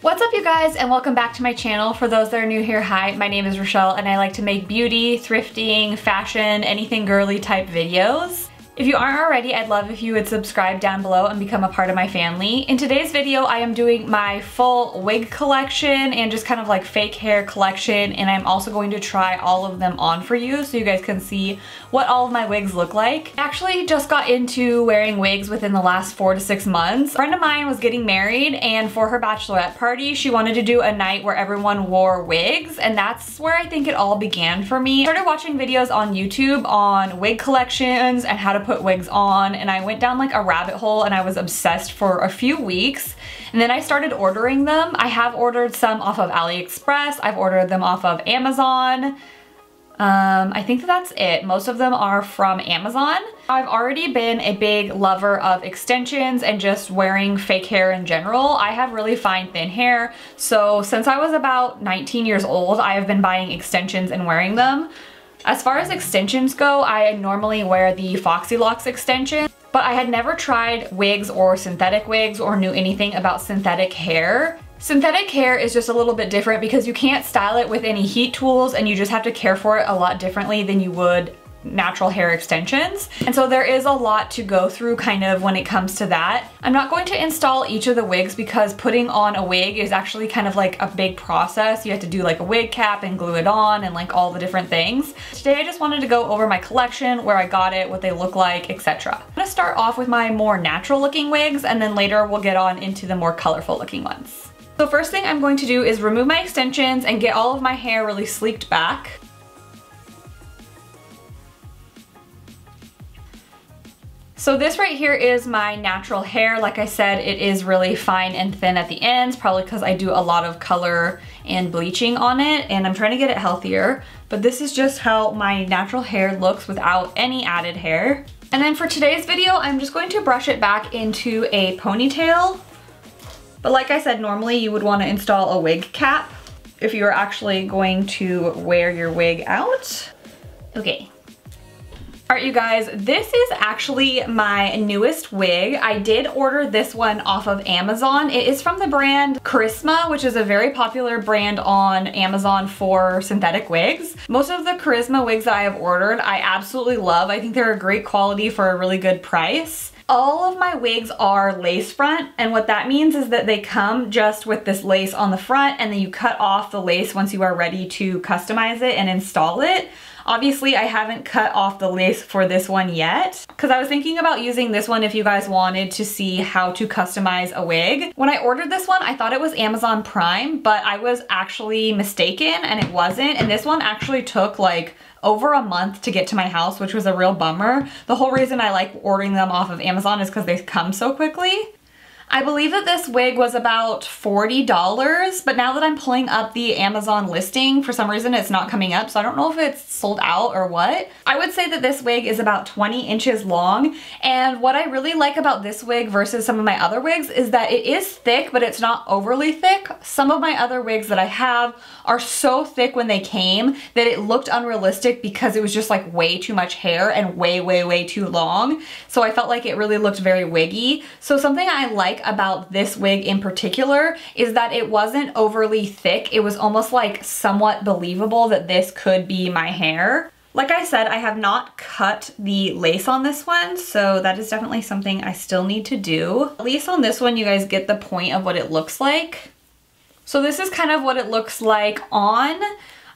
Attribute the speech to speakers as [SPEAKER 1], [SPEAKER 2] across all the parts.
[SPEAKER 1] What's up you guys, and welcome back to my channel. For those that are new here, hi, my name is Rochelle and I like to make beauty, thrifting, fashion, anything girly type videos. If you aren't already, I'd love if you would subscribe down below and become a part of my family. In today's video, I am doing my full wig collection and just kind of like fake hair collection, and I'm also going to try all of them on for you so you guys can see what all of my wigs look like. I actually just got into wearing wigs within the last 4 to 6 months. A friend of mine was getting married, and for her bachelorette party, she wanted to do a night where everyone wore wigs, and that's where I think it all began for me. I started watching videos on YouTube on wig collections and how to put wigs on, and I went down like a rabbit hole and I was obsessed for a few weeks, and then I started ordering them. I have ordered some off of AliExpress, I've ordered them off of Amazon. I think that's it. Most of them are from Amazon. I've already been a big lover of extensions and just wearing fake hair in general. I have really fine thin hair, so since I was about 19 years old, I have been buying extensions and wearing them. As far as extensions go, I normally wear the Foxy Locks extension, but I had never tried wigs or synthetic wigs or knew anything about synthetic hair. Synthetic hair is just a little bit different because you can't style it with any heat tools, and you just have to care for it a lot differently than you would natural hair extensions. And so there is a lot to go through kind of when it comes to that. I'm not going to install each of the wigs because putting on a wig is actually kind of like a big process. You have to do like a wig cap and glue it on and like all the different things. Today I just wanted to go over my collection, where I got it, what they look like, etc. I'm gonna start off with my more natural looking wigs, and then later we'll get on into the more colorful looking ones. So first thing I'm going to do is remove my extensions and get all of my hair really sleeked back. So this right here is my natural hair. Like I said, it is really fine and thin at the ends, probably because I do a lot of color and bleaching on it, and I'm trying to get it healthier. But this is just how my natural hair looks without any added hair. And then for today's video, I'm just going to brush it back into a ponytail. But like I said, normally you would want to install a wig cap if you are actually going to wear your wig out. Okay. Alright you guys, this is actually my newest wig. I did order this one off of Amazon. It is from the brand Charisma, which is a very popular brand on Amazon for synthetic wigs. Most of the Charisma wigs that I have ordered, I absolutely love. I think they're a great quality for a really good price. All of my wigs are lace front, and what that means is that they come just with this lace on the front, and then you cut off the lace once you are ready to customize it and install it. Obviously, I haven't cut off the lace for this one yet, because I was thinking about using this one if you guys wanted to see how to customize a wig. When I ordered this one, I thought it was Amazon Prime, but I was actually mistaken and it wasn't, and this one actually took like over a month to get to my house, which was a real bummer. The whole reason I like ordering them off of Amazon is because they come so quickly. I believe that this wig was about $40, but now that I'm pulling up the Amazon listing, for some reason it's not coming up, so I don't know if it's sold out or what. I would say that this wig is about 20 inches long, and what I really like about this wig versus some of my other wigs is that it is thick, but it's not overly thick. Some of my other wigs that I have are so thick when they came that it looked unrealistic because it was just like way too much hair and way too long. So I felt like it really looked very wiggy. So something I like about this wig in particular is that it wasn't overly thick. It was almost like somewhat believable that this could be my hair. Like I said, I have not cut the lace on this one, so that is definitely something I still need to do. At least on this one, you guys get the point of what it looks like. So this is kind of what it looks like on.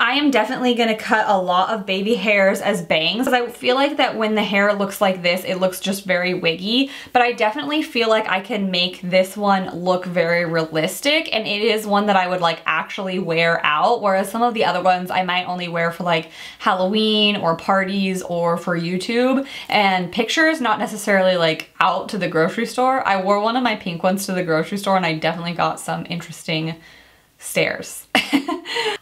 [SPEAKER 1] I am definitely gonna cut a lot of baby hairs as bangs, because I feel like that when the hair looks like this, it looks just very wiggy, but I definitely feel like I can make this one look very realistic, and it is one that I would like actually wear out, whereas some of the other ones I might only wear for like Halloween or parties or for YouTube and pictures, not necessarily like out to the grocery store. I wore one of my pink ones to the grocery store and I definitely got some interesting stares.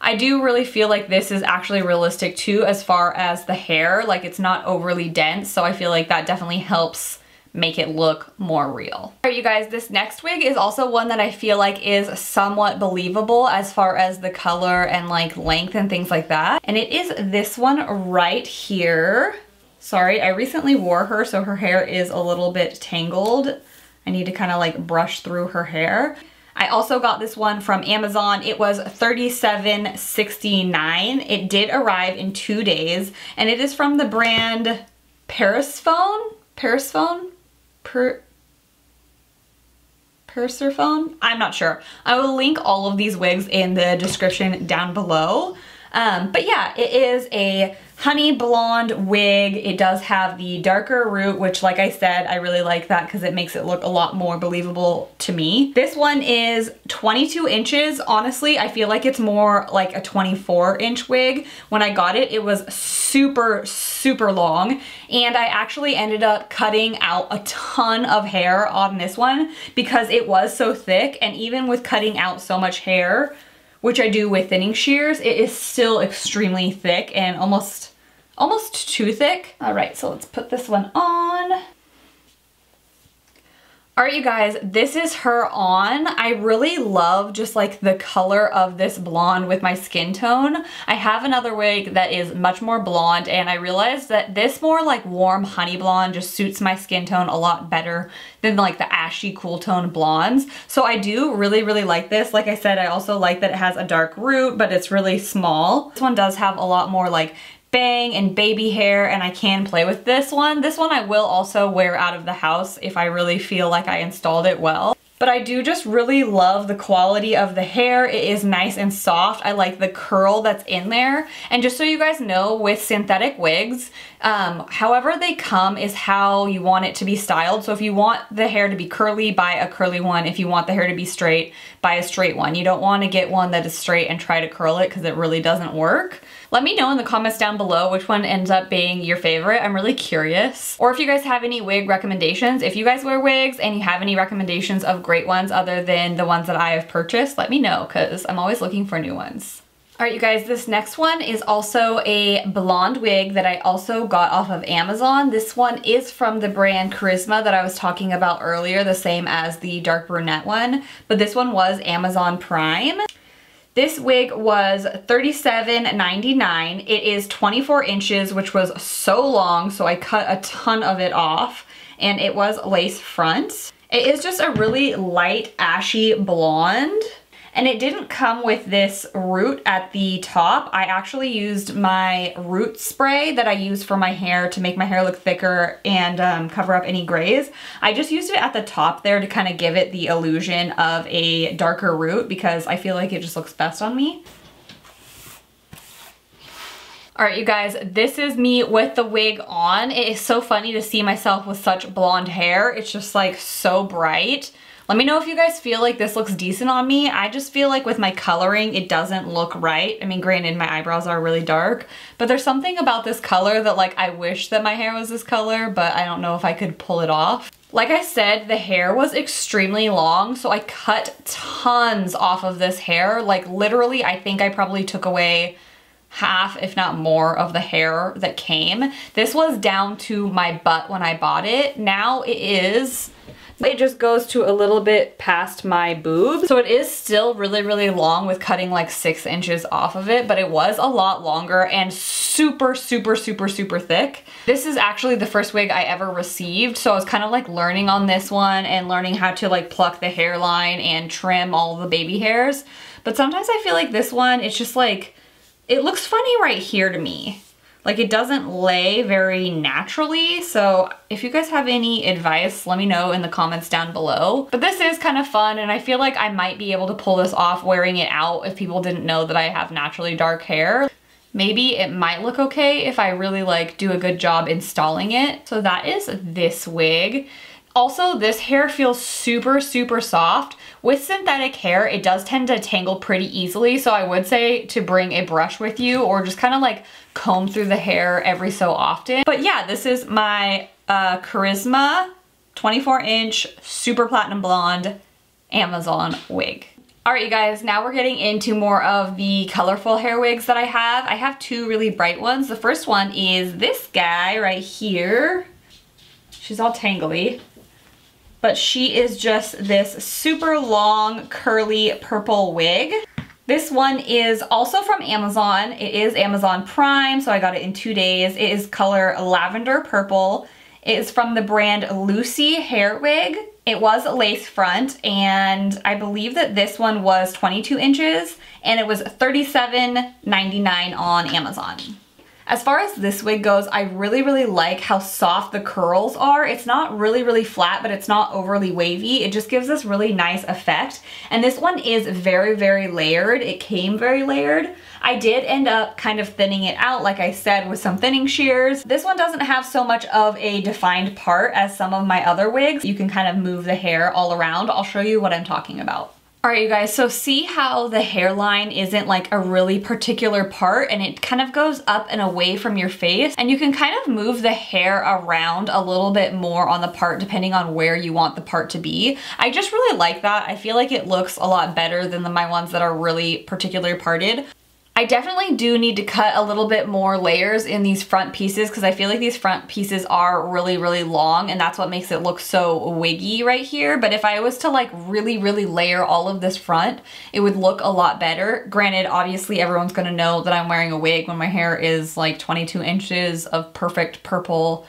[SPEAKER 1] I do really feel like this is actually realistic too as far as the hair, like it's not overly dense, so I feel like that definitely helps make it look more real. Alright you guys, this next wig is also one that I feel like is somewhat believable as far as the color and like length and things like that, and it is this one right here. Sorry, I recently wore her, so her hair is a little bit tangled. I need to kind of like brush through her hair. I also got this one from Amazon. It was $37.69. It did arrive in 2 days, and it is from the brand Persephone? I'm not sure. I will link all of these wigs in the description down below. But yeah, it is a honey blonde wig. It does have the darker root, which like I said, I really like that because it makes it look a lot more believable to me. This one is 22 inches. Honestly, I feel like it's more like a 24-inch wig. When I got it, it was super, super long. And I actually ended up cutting out a ton of hair on this one because it was so thick. And even with cutting out so much hair, which I do with thinning shears, it is still extremely thick and almost too thick. All right, so let's put this one on. All right, you guys, this is her on. I really love just like the color of this blonde with my skin tone. I have another wig that is much more blonde, and I realized that this more like warm honey blonde just suits my skin tone a lot better than like the ashy cool tone blondes. So I do really, really like this. Like I said, I also like that it has a dark root, but it's really small. This one does have a lot more like bang and baby hair, and I can play with this one. This one I will also wear out of the house if I really feel like I installed it well. But I do just really love the quality of the hair. It is nice and soft. I like the curl that's in there. And just so you guys know, with synthetic wigs, however they come is how you want it to be styled. So if you want the hair to be curly, buy a curly one. If you want the hair to be straight, buy a straight one. You don't want to get one that is straight and try to curl it because it really doesn't work. Let me know in the comments down below which one ends up being your favorite. I'm really curious. Or if you guys have any wig recommendations. If you guys wear wigs and you have any recommendations of great ones other than the ones that I have purchased, let me know because I'm always looking for new ones. All right, you guys, this next one is also a blonde wig that I also got off of Amazon. This one is from the brand Charisma that I was talking about earlier, the same as the dark brunette one, but this one was Amazon Prime. This wig was $37.99. It is 24 inches, which was so long, so I cut a ton of it off, and it was lace front. It is just a really light ashy blonde, and it didn't come with this root at the top. I actually used my root spray that I use for my hair to make my hair look thicker and cover up any grays. I just used it at the top there to kind of give it the illusion of a darker root because I feel like it just looks best on me. All right, you guys, this is me with the wig on. It is so funny to see myself with such blonde hair. It's just like so bright. Let me know if you guys feel like this looks decent on me. I just feel like with my coloring, it doesn't look right. I mean, granted, my eyebrows are really dark, but there's something about this color that like I wish that my hair was this color, but I don't know if I could pull it off. Like I said, the hair was extremely long, so I cut tons off of this hair. Like literally, I think I probably took away half, if not more, of the hair that came. This was down to my butt when I bought it. Now it just goes to a little bit past my boobs. So it is still really, really long with cutting like 6 inches off of it, but it was a lot longer and super, super, super, super thick. This is actually the first wig I ever received. So I was kind of like learning on this one and learning how to like pluck the hairline and trim all the baby hairs. But sometimes I feel like this one, it's just like, it looks funny right here to me. Like it doesn't lay very naturally, so if you guys have any advice, let me know in the comments down below. But this is kind of fun, and I feel like I might be able to pull this off wearing it out if people didn't know that I have naturally dark hair. Maybe it might look okay if I really like do a good job installing it. So that is this wig. Also, this hair feels super, super soft. With synthetic hair, it does tend to tangle pretty easily, so I would say to bring a brush with you or just kind of like comb through the hair every so often. But yeah, this is my Charisma 24-inch super platinum blonde Amazon wig. All right, you guys, now we're getting into more of the colorful hair wigs that I have. I have two really bright ones. The first one is this guy right here. She's all tangly, but she is just this super long curly purple wig. This one is also from Amazon. It is Amazon Prime, so I got it in 2 days. It is color lavender purple, It is from the brand Lucy Hair Wig. It was a lace front, and I believe that this one was 22 inches, and it was $37.99 on Amazon. As far as this wig goes, I really like how soft the curls are. It's not really flat, but it's not overly wavy. It just gives this really nice effect. And this one is very layered. It came very layered. I did end up kind of thinning it out, like I said, with some thinning shears. This one doesn't have so much of a defined part as some of my other wigs. You can kind of move the hair all around. I'll show you what I'm talking about. Alright you guys, so see how the hairline isn't like a really particular part and it kind of goes up and away from your face, and you can kind of move the hair around a little bit more on the part depending on where you want the part to be. I just really like that. I feel like it looks a lot better than my ones that are really particularly parted. I definitely do need to cut a little bit more layers in these front pieces because I feel like these front pieces are really long, and that's what makes it look so wiggy right here. But if I was to like really layer all of this front, it would look a lot better. Granted, obviously everyone's gonna know that I'm wearing a wig when my hair is like 22 inches of perfect purple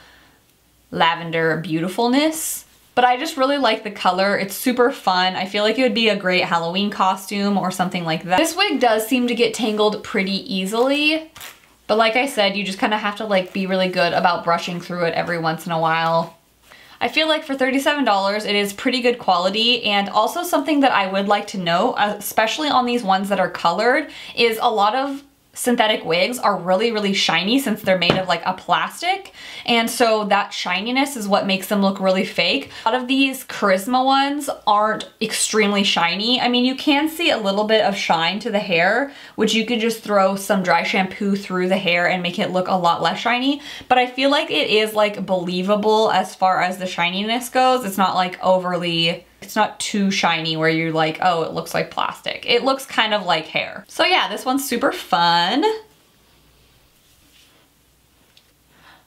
[SPEAKER 1] lavender beautifulness. But I just really like the color. It's super fun. I feel like it would be a great Halloween costume or something like that. This wig does seem to get tangled pretty easily, but like I said, you just kind of have to like be really good about brushing through it every once in a while. I feel like for $37, it is pretty good quality, and also something that I would like to know, especially on these ones that are colored, is a lot of synthetic wigs are really shiny since they're made of like a plastic, and so that shininess is what makes them look really fake. A lot of these Charisma ones aren't extremely shiny. I mean, you can see a little bit of shine to the hair, which you could just throw some dry shampoo through the hair and make it look a lot less shiny, but I feel like it is like believable as far as the shininess goes. It's not like overly, it's not too shiny where you're like, oh, it looks like plastic. It looks kind of like hair. So yeah, this one's super fun.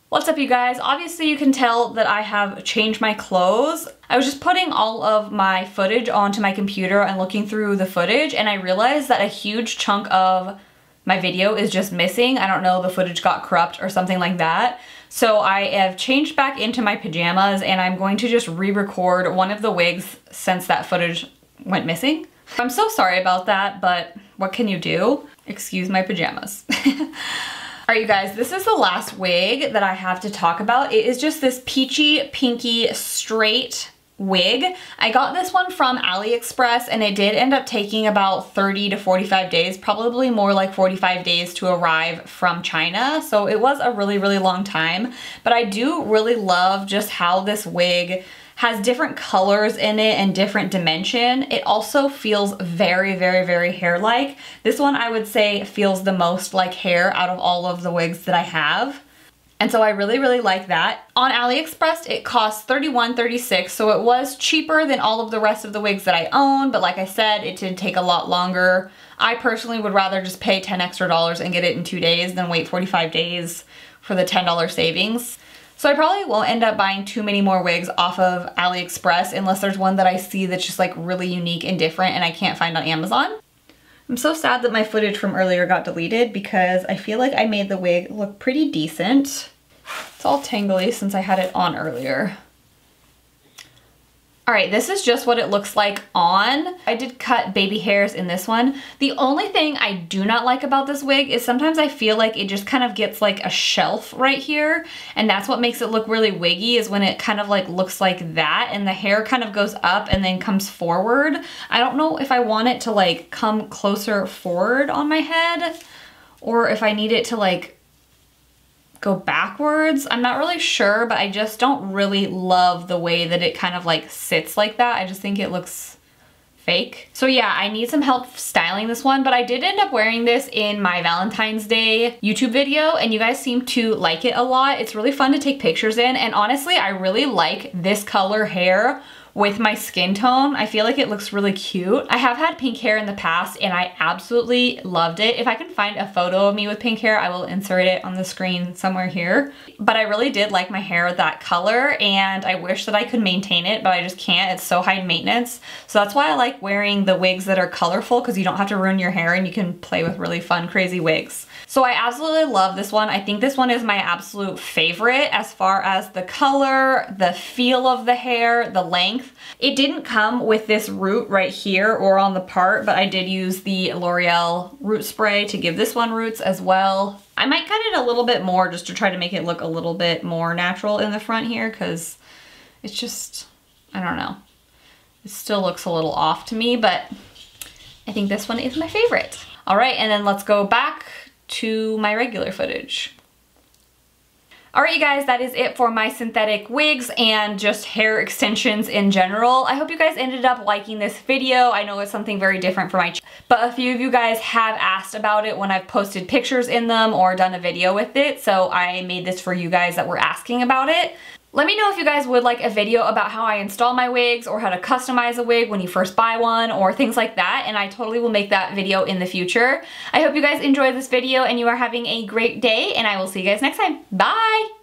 [SPEAKER 1] What's up you guys? Obviously you can tell that I have changed my clothes. I was just putting all of my footage onto my computer and looking through the footage, and I realized that a huge chunk of my video is just missing. I don't know, the footage got corrupt or something like that. So I have changed back into my pajamas, and I'm going to just re-record one of the wigs since that footage went missing. I'm so sorry about that, but what can you do? Excuse my pajamas. Alright you guys, this is the last wig that I have to talk about. It is just this peachy, pinky, straight wig. I got this one from AliExpress, and it did end up taking about 30 to 45 days, probably more like 45 days to arrive from China. So it was a really long time, but I do really love just how this wig has different colors in it and different dimension. It also feels very hair-like. This one I would say feels the most like hair out of all of the wigs that I have. And so I really like that. On AliExpress, it costs $31.36, so it was cheaper than all of the rest of the wigs that I own, but like I said, it did take a lot longer. I personally would rather just pay $10 extra and get it in 2 days than wait 45 days for the $10 savings. So I probably won't end up buying too many more wigs off of AliExpress unless there's one that I see that's just like really unique and different and I can't find on Amazon. I'm so sad that my footage from earlier got deleted because I feel like I made the wig look pretty decent. It's all tangly since I had it on earlier. Alright, this is just what it looks like on. I did cut baby hairs in this one. The only thing I do not like about this wig is sometimes I feel like it just kind of gets like a shelf right here, and that's what makes it look really wiggy, is when it kind of like looks like that and the hair kind of goes up and then comes forward. I don't know if I want it to like come closer forward on my head or if I need it to like go backwards. I'm not really sure, but I just don't really love the way that it kind of like sits like that. I just think it looks fake. So yeah, I need some help styling this one, but I did end up wearing this in my Valentine's Day YouTube video, and you guys seem to like it a lot. It's really fun to take pictures in, and honestly, I really like this color hair with my skin tone. I feel like it looks really cute. I have had pink hair in the past and I absolutely loved it. If I can find a photo of me with pink hair, I will insert it on the screen somewhere here. But I really did like my hair that color, and I wish that I could maintain it, but I just can't. It's so high maintenance. So that's why I like wearing the wigs that are colorful, because you don't have to ruin your hair and you can play with really fun, crazy wigs. So I absolutely love this one. I think this one is my absolute favorite as far as the color, the feel of the hair, the length. It didn't come with this root right here or on the part, but I did use the L'Oreal root spray to give this one roots as well. I might cut it a little bit more just to try to make it look a little bit more natural in the front here, because it's just, I don't know. It still looks a little off to me, but I think this one is my favorite. All right, and then let's go back to my regular footage. All right, you guys, that is it for my synthetic wigs and just hair extensions in general. I hope you guys ended up liking this video. I know it's something very different for my channel, but a few of you guys have asked about it when I've posted pictures in them or done a video with it, so I made this for you guys that were asking about it. Let me know if you guys would like a video about how I install my wigs or how to customize a wig when you first buy one or things like that, and I totally will make that video in the future. I hope you guys enjoyed this video and you are having a great day, and I will see you guys next time. Bye!